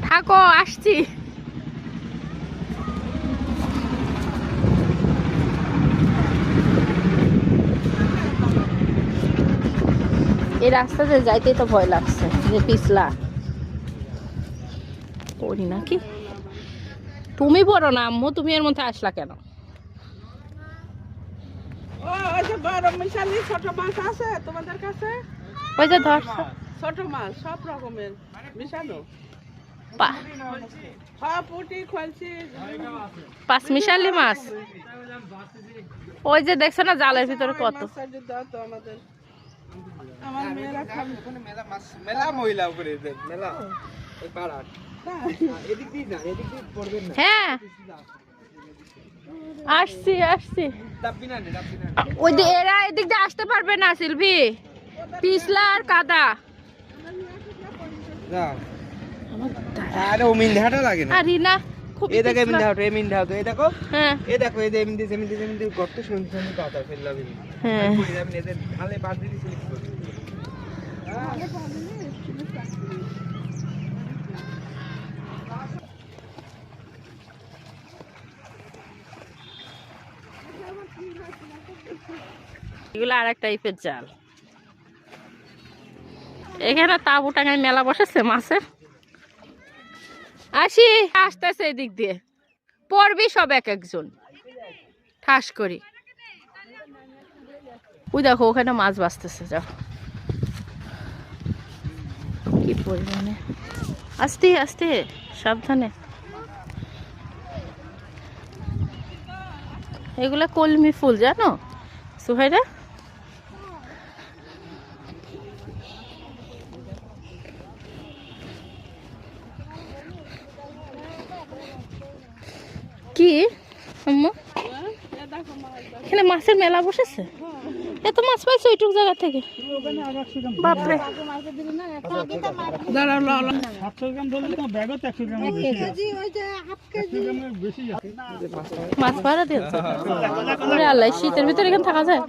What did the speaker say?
থাকো, আসছি। এই রাস্তাতে যাইতেই তো ভয় লাগছে, যে পিছলা পড়ি নাকি। তুমি পড়ো না আম্মু, তুমি এর মধ্যে আসলা কেন? ছোট মাছ আছে তোমাদের কাছে? ওই যে ধরছো ছোট মাছ সব রকমের মিশানো, পুঁটি খোলছি, পাঁচ মিশালি মাছ। ওই যে দেখছো না জালের ভিতরে কত। আমার মেয়েরা খাবে মেলা মহিলা উপরে মেলা ওই পাড়ার এদিক দিয়ে না, এদিক দিয়ে পড়বেন না। হ্যাঁ আসছি আসছি। ডাববি না, ডাববি না। ওই যে এরা এদিক দিয়ে আসতে পারবে না সিলভি, পিছলা আর কাদা। যা আরে ও মিন্ধাটা লাগে না। আরে না খুব এই দেখো মিন্ধাটা, এই মিন্ধাটা, এই দেখো। হ্যাঁ এই দেখো এই যে এমনি এমনি এমনি গর্ত শুনছেন কথা ফেললাম আমি। হ্যাঁ কই যাবেন এদের ঢালে বাদ দিয়ে স্লিপ করবে। এগুলো আর এক টাইপের জাল। এখানে তাঁবু টাঙায় মেলা বসেছে মাছের। আসি আসতেছে এদিক দিয়ে, পড়বি সব এক একজন ঠাস করি। ওই দেখো ওখানে মাছ বাঁচতেছে, যাও কি পরিমাণে। আস্তে আস্তে সাবধানে। এগুলা কলমি ফুল জানো সুহাইরা? কি আম্মু এখানে মাছের মেলা বসেছে? এত মাছ পাইছো ওইটুক জায়গা থেকে? বাপরে মাছ ভাড়া দিয়েছে। আল্লাহ, শীতের ভিতরে এখানে থাকা যায়?